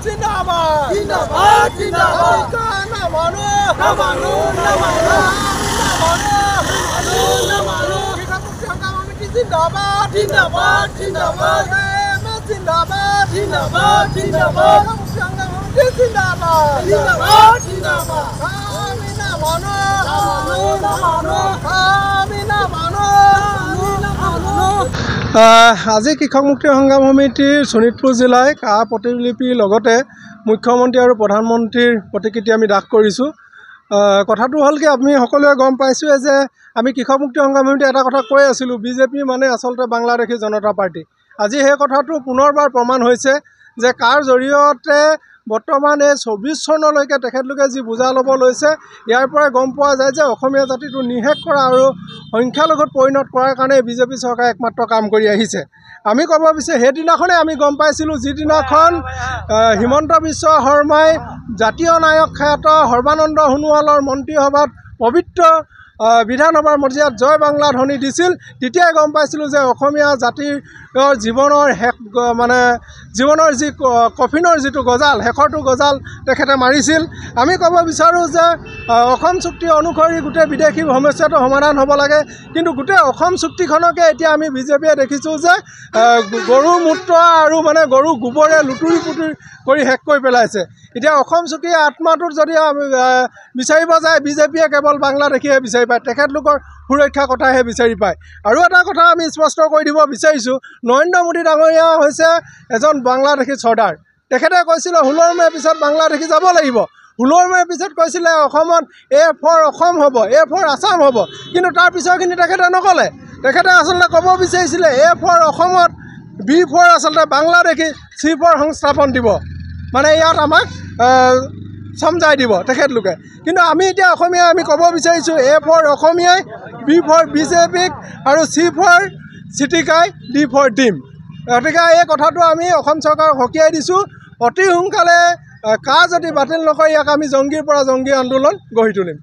জিন্দাবাদ জিন্দাবাদ জিন্দাবাদ না মানো না মানো না মানো না মানো জিন্দাবাদ জিন্দাবাদ জিন্দাবাদ জিন্দাবাদ জিন্দাবাদ জিন্দাবাদ জিন্দাবাদ জিন্দাবাদ জিন্দাবাদ আমি না মানো না মানো আমি না মানো আজি কৃষক মুক্তি সংগ্ৰাম সমিতিৰ শোণিতপুৰ জিলাৰ কা প্ৰতিলিপিৰ লগতে মুখ্যমন্ত্ৰী আৰু প্ৰধানমন্ত্ৰীৰ প্ৰতিকৃতি আমি দাখ কৰিছোঁ। কথাটো হ'ল কি আমি সকলোৱে গম পাইছোঁ যে আমি কৃষক মুক্তি সংগ্ৰাম সমিতি এটা কথা কৈ আছিলোঁ, বিজেপি মানে আচলতে বাংলাদেশী জনতা পাৰ্টি। আজি সেই কথাটো পুনৰবাৰ প্ৰমাণ হৈছে যে কাৰ জৰিয়তে বৰ্তমান এই 24 চনলৈকে তেখেতলোকে যি বুজা ল'ব লৈছে, ইয়াৰ পৰাই গম পোৱা যায় যে অসমীয়া জাতিটো নিশেষ কৰা আৰু সংখ্যালঘুত পৰিণত কৰাৰ কাৰণে বিজেপি চৰকাৰে একমাত্ৰ কাম কৰি আহিছে। আমি ক'ব বিচাৰোঁ সেইদিনাখনেই আমি গম পাইছিলোঁ, যিদিনাখন হিমন্ত বিশ্ব শৰ্মাই জাতীয় নায়ক খ্যাত সৰ্বানন্দ সোণোৱালৰ মন্ত্ৰীসভাত পবিত্ৰ বিধানসভাৰ মজিয়াত জয় বাংলা ধ্বনি দিছিল, তেতিয়াই গম পাইছিলোঁ যে অসমীয়া জাতিৰ জীৱনৰ শেষ মানে জীৱনৰ যি কফিনৰ যিটো গজাল, শেষৰটো গজাল তেখেতে মাৰিছিল। আমি ক'ব বিচাৰোঁ যে অসম চুক্তি অনুসৰি গোটেই বিদেশী সমস্যাটো সমাধান হ'ব লাগে, কিন্তু গোটেই অসম চুক্তিখনকে এতিয়া আমি বিজেপিয়ে দেখিছোঁ যে গৰু মূত্ৰ আৰু মানে গৰু গোবৰে লুতুৰি পুতুৰি কৰি শেষ কৰি পেলাইছে। এতিয়া অসম চুক্তিৰ আত্মাটোত যদি বিচাৰিব যায়, বিজেপিয়ে কেৱল বাংলাদেশীহে বিচাৰি পায়, তেখেতলোকৰ সুৰক্ষা কথাহে বিচাৰি পায়। আৰু এটা কথা আমি স্পষ্ট কৰি দিব বিচাৰিছোঁ, নৰেন্দ্ৰ মোদী ডাঙৰীয়া হৈছে এজন বাংলাদেশী চৰ্দাৰ। তেখেতে কৈছিলে 16 মে'ৰ পিছত বাংলাদেশী যাব লাগিব। 16 মে'ৰ পিছত কৈছিলে অসমত A for অসম হ'ব, A for আছাম হ'ব, কিন্তু তাৰ পিছৰখিনি তেখেতে নক'লে। তেখেতে আচলতে ক'ব বিচাৰিছিলে A for অসমত, B for আচলতে বাংলাদেশী, C for সংস্থাপন দিব, মানে ইয়াত আমাক সমজাই দিব তেখেতলোকে। কিন্তু আমি এতিয়া অসমীয়া আমি ক'ব বিচাৰিছোঁ A for অসমীয়াই, B for বিজেপিক আৰু C for চিটিকাই, D for ডিম। গতিকে এই কথাটো আমি অসম চৰকাৰক সকীয়াই দিছোঁ। অতি সোনকালে যদি বাতিল নকৰে, ইয়াক আমি জংগীৰ পৰা জংগী আন্দোলন গঢ়ি তুলিম।